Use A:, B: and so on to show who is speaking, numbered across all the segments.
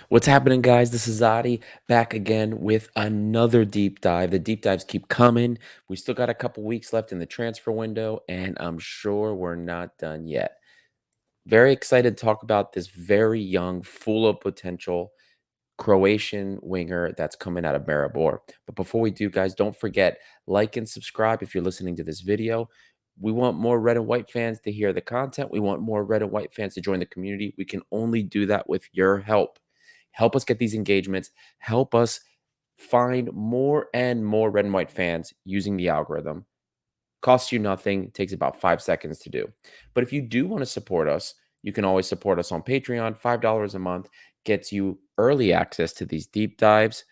A: What's happening, guys? This is Adi back again with another deep dive. The deep dives keep coming. We still got a couple weeks left in the transfer window, and I'm sure we're not done yet. Very excited to talk about this very young, full of potential Croatian winger that's coming out of Maribor. But before we do, guys, don't forget, like and subscribe if you're listening to this video. We want more red and white fans to hear the content. We want more red and white fans to join the community. We can only do that with your help. Help us get these engagements. Help us find more and more red and white fans using the algorithm. Costs you nothing, takes about 5 seconds to do. But if you do want to support us, you can always support us on Patreon. $5 a month gets you early access to these deep dives,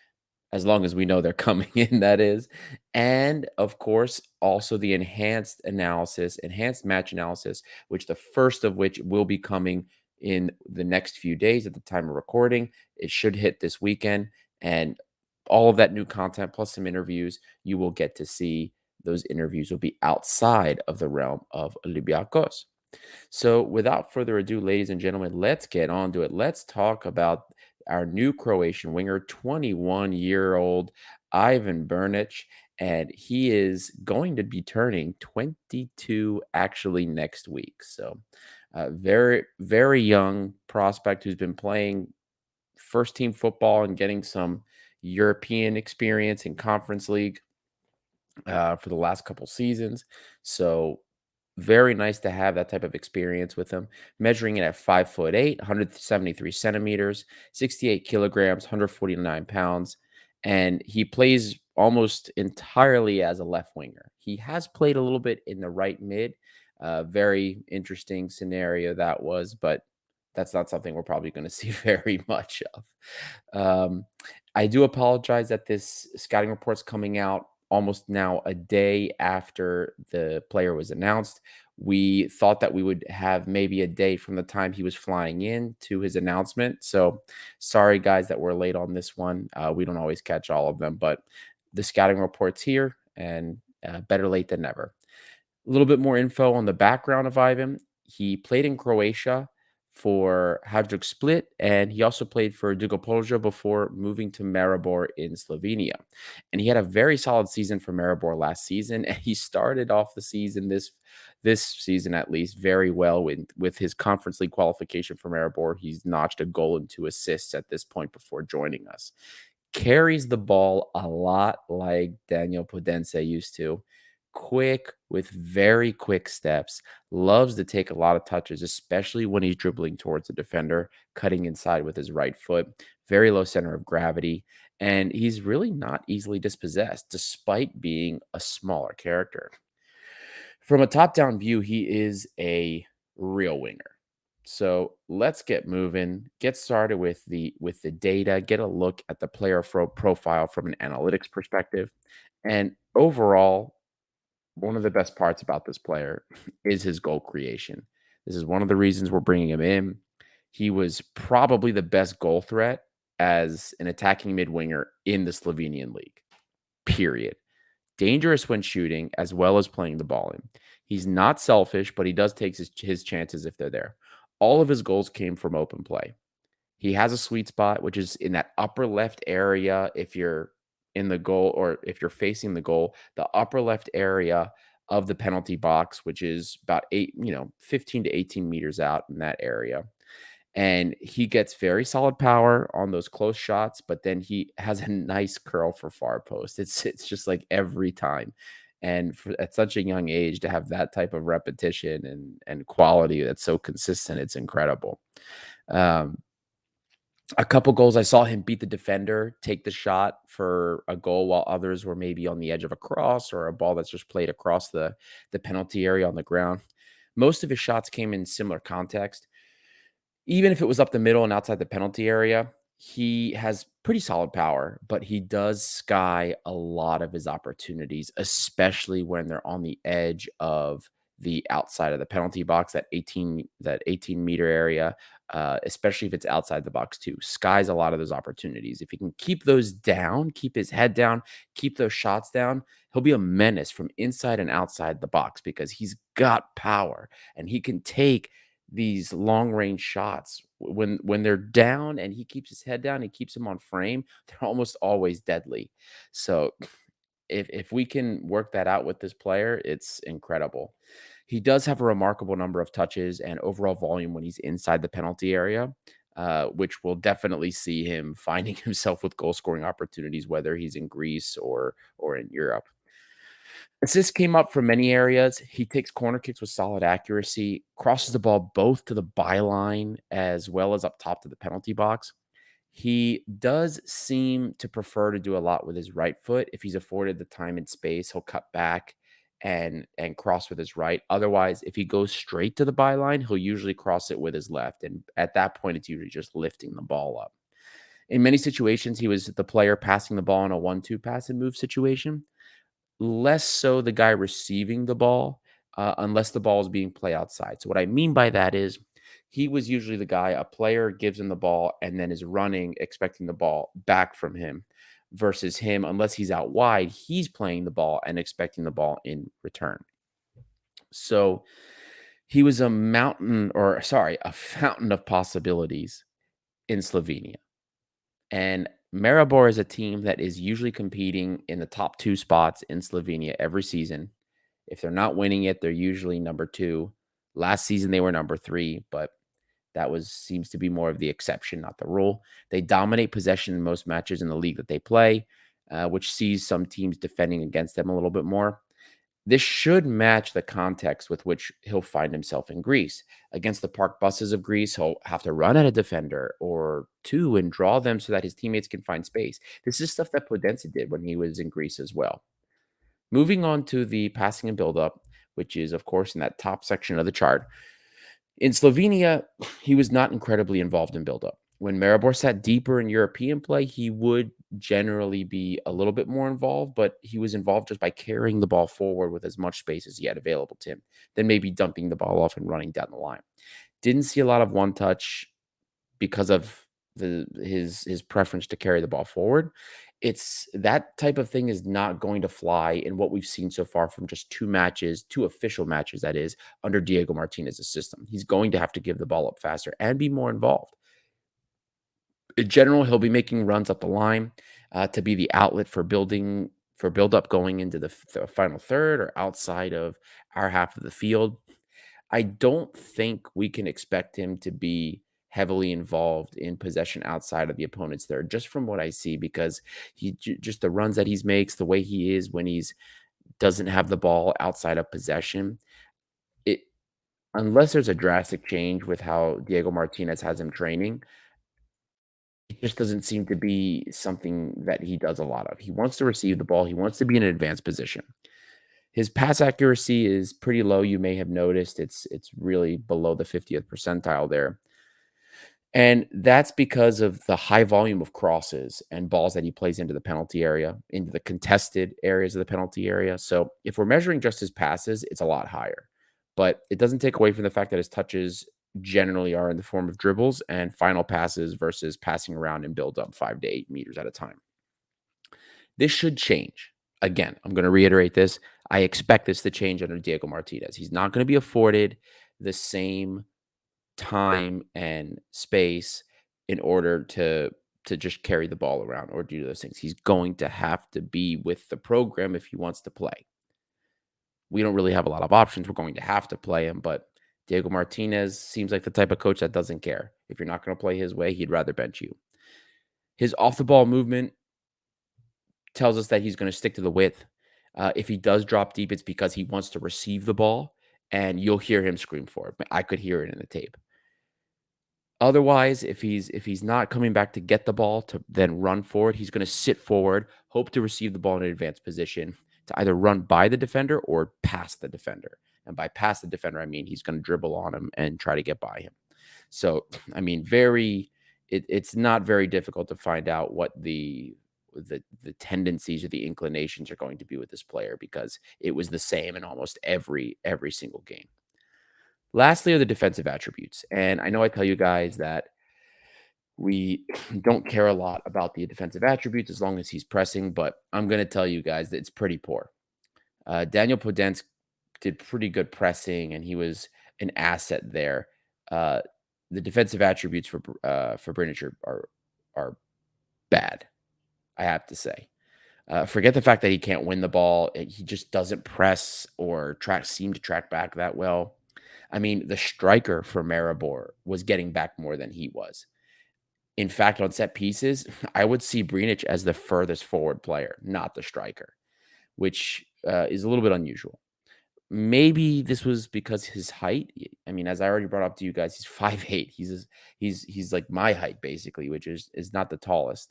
A: as long as we know they're coming in, that is. And of course, also the enhanced match analysis, which the first of which will be coming in the next few days at the time of recording. It should hit this weekend. And all of that new content plus some interviews, you will get to see. Those interviews will be outside of the realm of Olympiacos. So, without further ado, ladies and gentlemen, let's get on to it. Let's talk about our new Croatian winger, 21-year-old Ivan Brnic, and he is going to be turning 22 actually next week. So, very, very young prospect who's been playing first team football and getting some European experience in Conference League for the last couple seasons. So very nice to have that type of experience with him. Measuring it at 5'8", 173 centimeters, 68 kilograms, 149 pounds, and he plays almost entirely as a left winger. He has played a little bit in the right mid. Very interesting scenario that was, but that's not something we're probably going to see very much of. I do apologize that this scouting report's coming out almost now a day after the player was announced. We thought that we would have maybe a day from the time he was flying in to his announcement. So sorry, guys, that we're late on this one. We don't always catch all of them, but the scouting report's here, and better late than never. A little bit more info on the background of Ivan. He played in Croatia for Hajduk Split, and he also played for Dugopolja before moving to Maribor in Slovenia. And he had a very solid season for Maribor last season, and he started off the season this season at least very well with his Conference League qualification for Maribor. He's notched a goal and 2 assists at this point before joining us. Carries the ball a lot like Daniel Podense used to. Quick with very quick steps. Loves to take a lot of touches, especially when he's dribbling towards the defender, cutting inside with his right foot. Very low center of gravity. And he's really not easily dispossessed, despite being a smaller character. From a top-down view, he is a real winger. So let's get moving. Get started with the data. Get a look at the player profile from an analytics perspective. And overall, one of the best parts about this player is his goal creation. This is one of the reasons we're bringing him in. He was probably the best goal threat as an attacking mid winger in the Slovenian league. Period. Dangerous when shooting as well as playing the ball in. He's not selfish, but he does take his chances if they're there. All of his goals came from open play. He has a sweet spot, which is in that upper left area. If you're in the goal or if you're facing the goal, the upper left area of the penalty box, which is about 15 to 18 meters out in that area. And he gets very solid power on those close shots, but then he has a nice curl for far post. It's just like every time. And at such a young age to have that type of repetition and quality that's so consistent, it's incredible. Um, a couple goals, I saw him beat the defender, take the shot for a goal while others were maybe on the edge of a cross or a ball that's just played across the penalty area on the ground. Most of his shots came in similar context. Even if it was up the middle and outside the penalty area, he has pretty solid power, but he does sky a lot of his opportunities, especially when they're on the edge of the outside of the penalty box, that 18-meter area, especially if it's outside the box too. Skies a lot of those opportunities. If he can keep those down, keep his head down, keep those shots down, he'll be a menace from inside and outside the box because he's got power and he can take these long range shots when they're down and he keeps his head down, he keeps them on frame, they're almost always deadly. So if we can work that out with this player, it's incredible. He does have a remarkable number of touches and overall volume when he's inside the penalty area, which will definitely see him finding himself with goal scoring opportunities, whether he's in Greece or in Europe. Assists came up from many areas. He takes corner kicks with solid accuracy, crosses the ball both to the byline as well as up top to the penalty box. He does seem to prefer to do a lot with his right foot. If he's afforded the time and space, he'll cut back and cross with his right. Otherwise, if he goes straight to the byline, he'll usually cross it with his left. And at that point, it's usually just lifting the ball up. In many situations, he was the player passing the ball in a 1-2 pass and move situation. Less so the guy receiving the ball, unless the ball is being played outside. So what I mean by that is he was usually the guy a player gives him the ball and then is running expecting the ball back from him versus him unless he's out wide, he's playing the ball and expecting the ball in return. So he was a fountain of possibilities in Slovenia. And Maribor is a team that is usually competing in the top 2 spots in Slovenia every season. If they're not winning it, they're usually number 2. Last season, they were number 3, but that was seems to be more of the exception, not the rule. They dominate possession in most matches in the league that they play, which sees some teams defending against them a little bit more. This should match the context with which he'll find himself in Greece. Against the park buses of Greece, he'll have to run at a defender or two and draw them so that his teammates can find space. This is stuff that Podenza did when he was in Greece as well. Moving on to the passing and build-up, which is, of course, in that top section of the chart. In Slovenia, he was not incredibly involved in build-up. When Maribor sat deeper in European play, he would generally be a little bit more involved, but he was involved just by carrying the ball forward with as much space as he had available to him, then maybe dumping the ball off and running down the line. Didn't see a lot of one touch because of his preference to carry the ball forward. It's that type of thing is not going to fly in what we've seen so far from just 2 matches, 2 official matches, that is, under Diego Martinez's system. He's going to have to give the ball up faster and be more involved. In general, he'll be making runs up the line, to be the outlet for build-up going into the final third or outside of our half of the field. I don't think we can expect him to be heavily involved in possession outside of the opponent's third, just from what I see, because just the runs that he makes, the way he is when he's doesn't have the ball outside of possession. It unless there's a drastic change with how Diego Martinez has him training, it just doesn't seem to be something that he does a lot of. He wants to receive the ball. He wants to be in an advanced position. His pass accuracy is pretty low. You may have noticed it's really below the 50th percentile there. And that's because of the high volume of crosses and balls that he plays into the penalty area, into the contested areas of the penalty area. So if we're measuring just his passes, it's a lot higher. But it doesn't take away from the fact that his touches generally are in the form of dribbles and final passes versus passing around and build up 5 to 8 meters at a time. This should change. Again, I'm going to reiterate this. I expect this to change under Diego Martinez. He's not going to be afforded the same time and space in order to just carry the ball around or do those things. He's going to have to be with the program if he wants to play. We don't really have a lot of options. We're going to have to play him, but Diego Martinez seems like the type of coach that doesn't care. If you're not going to play his way, he'd rather bench you. His off the ball movement tells us that he's going to stick to the width. If he does drop deep, it's because he wants to receive the ball, and you'll hear him scream for it. I could hear it in the tape. Otherwise, if he's not coming back to get the ball to then run forward, he's going to sit forward, hope to receive the ball in an advanced position to either run by the defender or past the defender. And by past the defender, I mean he's going to dribble on him and try to get by him. So, I mean, it's not very difficult to find out what the tendencies or the inclinations are going to be with this player because it was the same in almost every single game. Lastly are the defensive attributes. And I know I tell you guys that we don't care a lot about the defensive attributes as long as he's pressing, but I'm going to tell you guys that it's pretty poor. Daniel Podence did pretty good pressing, and he was an asset there. Uh, the defensive attributes for Brnic are bad, I have to say. Forget the fact that he can't win the ball. He just doesn't press or seem to track back that well. I mean, the striker for Maribor was getting back more than he was. In fact, on set pieces, I would see Brnic as the furthest forward player, not the striker, which is a little bit unusual. Maybe this was because his height. I mean, as I already brought up to you guys, he's 5'8". He's like my height basically, which is not the tallest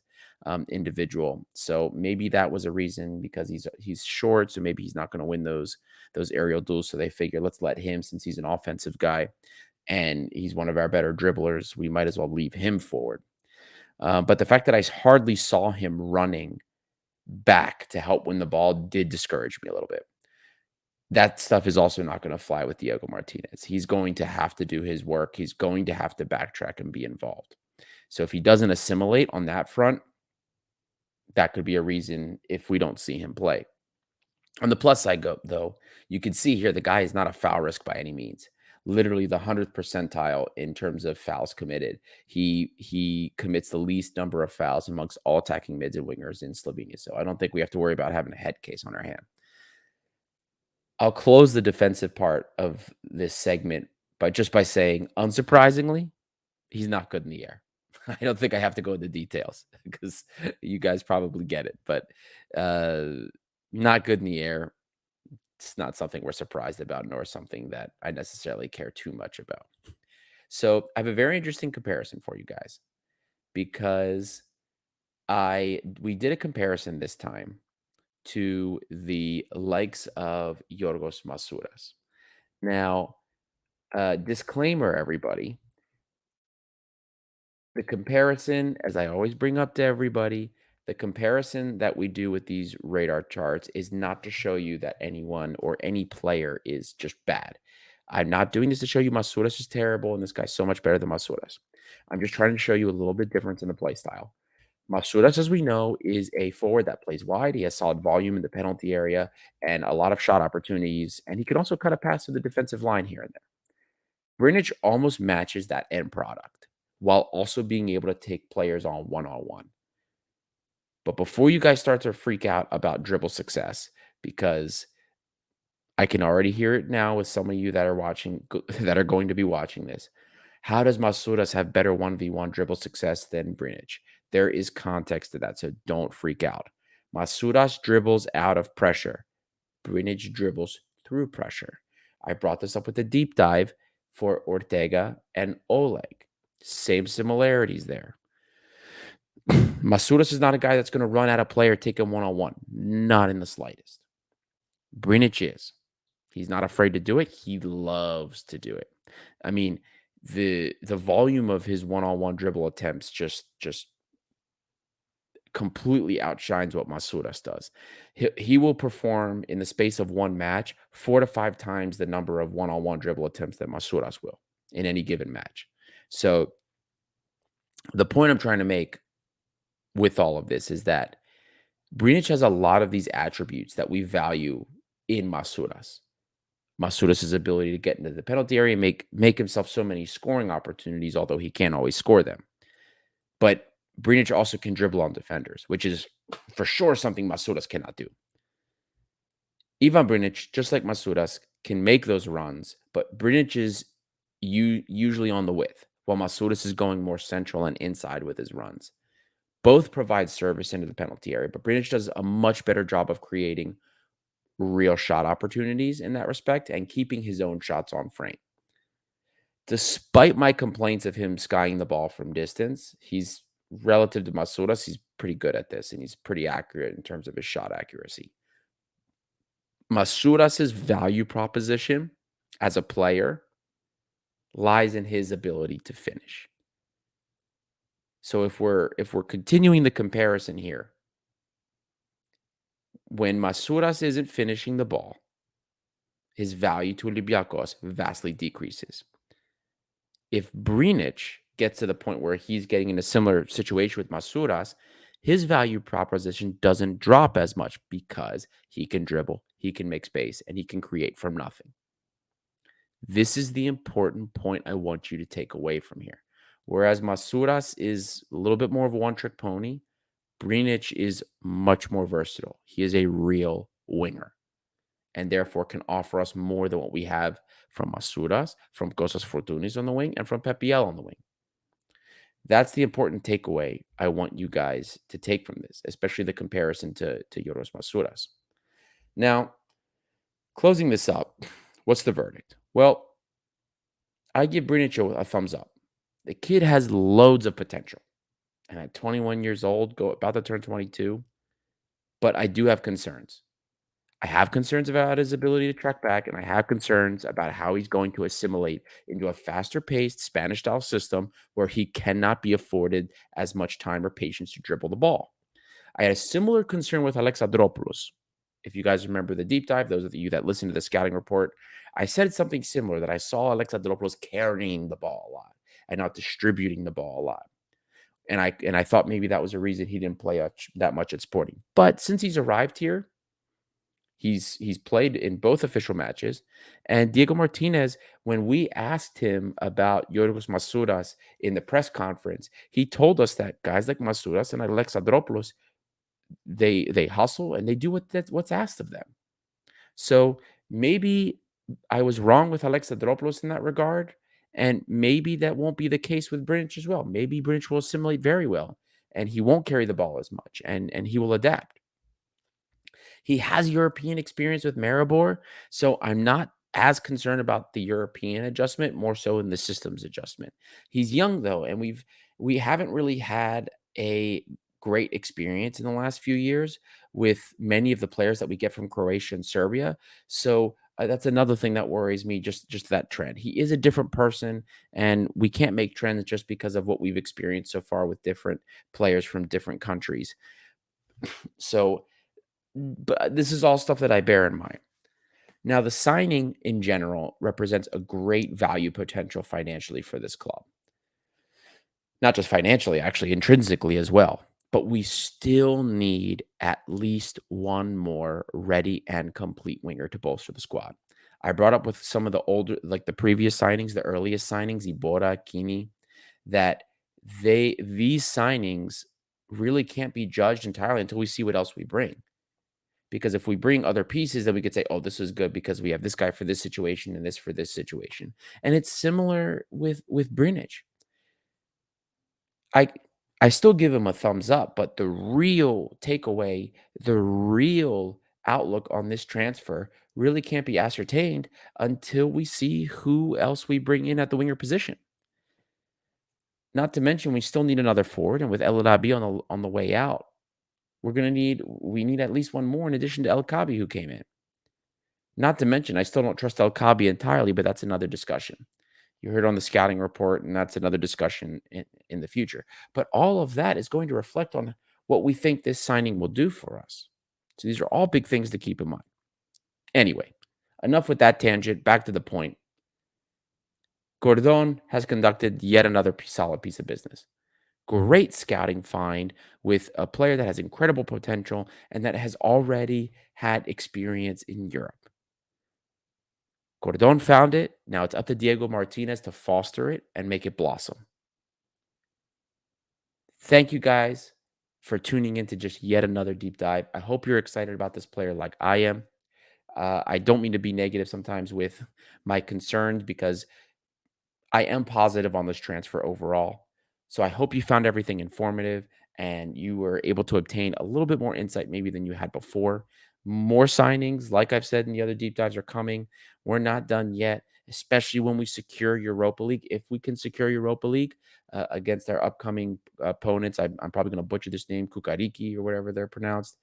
A: individual. So maybe that was a reason because he's short. So maybe he's not going to win those aerial duels. So they figure let's let him since he's an offensive guy and he's one of our better dribblers. We might as well leave him forward. But the fact that I hardly saw him running back to help win the ball did discourage me a little bit. That stuff is also not gonna fly with Diego Martinez. He's going to have to do his work. He's going to have to backtrack and be involved. So if he doesn't assimilate on that front, that could be a reason if we don't see him play. On the plus side, though, you can see here the guy is not a foul risk by any means. Literally the 100th percentile in terms of fouls committed. He commits the least number of fouls amongst all attacking mids and wingers in Slovenia. So I don't think we have to worry about having a head case on our hand. I'll close the defensive part of this segment by saying, unsurprisingly, he's not good in the air. I don't think I have to go into details because you guys probably get it, but uh, not good in the air. It's not something we're surprised about, nor something that I necessarily care too much about. So I have a very interesting comparison for you guys because I we did a comparison this time to the likes of Yorgos Masouras. Now, disclaimer, everybody. The comparison, as I always bring up to everybody, the comparison that we do with these radar charts is not to show you that anyone or any player is just bad. I'm not doing this to show you Masuras is terrible and this guy's so much better than Masuras. I'm just trying to show you a little bit difference in the play style. Masuras, as we know, is a forward that plays wide. He has solid volume in the penalty area and a lot of shot opportunities, and he can also cut a pass to the defensive line here and there. Brnic almost matches that end product while also being able to take players on one-on-one. But before you guys start to freak out about dribble success, because I can already hear it now with some of you that are watching, that are going to be watching this. How does Masuras have better 1v1 dribble success than Brnic? There is context to that, so don't freak out. Masuras dribbles out of pressure. Brnic dribbles through pressure. I brought this up with a deep dive for Ortega and Oleg. Same similarities there. Masuras is not a guy that's going to run at a player, take him one-on-one. Not in the slightest. Brnic is. He's not afraid to do it. He loves to do it. I mean, the volume of his one-on-one dribble attempts just completely outshines what Masuras does. He will perform in the space of one match 4 to 5 times the number of one-on-one dribble attempts that Masuras will in any given match. So the point I'm trying to make with all of this is that Brnic has a lot of these attributes that we value in Masuras. Masuras' ability to get into the penalty area and make himself so many scoring opportunities, although he can't always score them. But Brnic also can dribble on defenders, which is for sure something Masuras cannot do. Ivan Brnic, just like Masuras, can make those runs, but Brnic is usually on the width, while Masuras is going more central and inside with his runs. Both provide service into the penalty area, but Brnic does a much better job of creating real shot opportunities in that respect and keeping his own shots on frame. Despite my complaints of him skying the ball from distance, he's relative to Masuras, he's pretty good at this and he's pretty accurate in terms of his shot accuracy. Masuras' value proposition as a player lies in his ability to finish. So if we're continuing the comparison here, when Masuras isn't finishing the ball, his value to Olympiacos vastly decreases. If Brnic gets to the point where he's getting in a similar situation with Masuras, his value proposition doesn't drop as much because he can dribble, he can make space, and he can create from nothing. This is the important point I want you to take away from here. Whereas Masuras is a little bit more of a one trick pony, Brnic is much more versatile. He is a real winger and therefore can offer us more than what we have from Masuras, from Cosas Fortunis on the wing, and from Pepiel on the wing. That's the important takeaway I want you guys to take from this, especially the comparison to Yoros Masuras. Now, closing this up, what's the verdict? Well, I give Brnic a thumbs up. The kid has loads of potential. And at 21 years old, go about to turn 22, but I do have concerns. I have concerns about his ability to track back, and I have concerns about how he's going to assimilate into a faster paced Spanish style system where he cannot be afforded as much time or patience to dribble the ball. I had a similar concern with Alexandropoulos. If you guys remember the deep dive, those of you that listened to the scouting report, I said something similar that I saw Alexandropoulos carrying the ball a lot and not distributing the ball a lot. And I thought maybe that was a reason he didn't play that much at Sporting. But since he's arrived here, he's played in both official matches. And Diego Martinez, when we asked him about Yorgos Masuras in the press conference, he told us that guys like Masuras and Alexandropoulos, they hustle and they do what's asked of them. So maybe I was wrong with Alexandropoulos in that regard, and maybe that won't be the case with Brnic as well. Maybe Brnic will assimilate very well, and he won't carry the ball as much, and he will adapt. He has European experience with Maribor, so I'm not as concerned about the European adjustment, more so in the systems adjustment. He's young though, and we haven't really had a great experience in the last few years with many of the players that we get from Croatia and Serbia. So that's another thing that worries me. Just that trend. He is a different person, and we can't make trends just because of what we've experienced so far with different players from different countries. So but this is all stuff that I bear in mind. Now, the signing in general represents a great value potential financially for this club. Not just financially, actually, intrinsically as well. But we still need at least one more ready and complete winger to bolster the squad. I brought up with some of the older, like the previous signings, the earliest signings, Ibora, Kini, that these signings really can't be judged entirely until we see what else we bring. Because if we bring other pieces, then we could say, "Oh, this is good because we have this guy for this situation and this for this situation." And it's similar with Brnic. I I still give him a thumbs up, but the real takeaway, the real outlook on this transfer really can't be ascertained until we see who else we bring in at the winger position. Not to mention, we still need another forward, and with El Arabi on the way out, we need at least one more in addition to El Kabi who came in. Not to mention, I still don't trust El Kabi entirely, but that's another discussion. You heard on the scouting report, and that's another discussion in the future. But all of that is going to reflect on what we think this signing will do for us. So these are all big things to keep in mind. Anyway, enough with that tangent. Back to the point. Gordon has conducted yet another solid piece of business. Great scouting find with a player that has incredible potential and that has already had experience in Europe. Gordon found it. Now it's up to Diego Martinez to foster it and make it blossom. Thank you guys for tuning in to just yet another deep dive. I hope you're excited about this player like I am. I don't mean to be negative sometimes with my concerns because I am positive on this transfer overall. So I hope you found everything informative and you were able to obtain a little bit more insight maybe than you had before. More signings, like I've said in the other deep dives, are coming. We're not done yet, especially when we secure Europa League. If we can secure Europa League against our upcoming opponents, I'm probably going to butcher this name, Kukariki or whatever they're pronounced.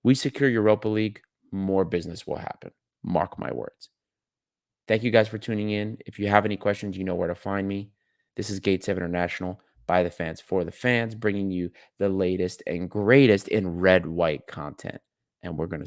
A: We secure Europa League, more business will happen. Mark my words. Thank you guys for tuning in. If you have any questions, you know where to find me. This is Gate 7 International by the fans for the fans, bringing you the latest and greatest in red white content. And we're going to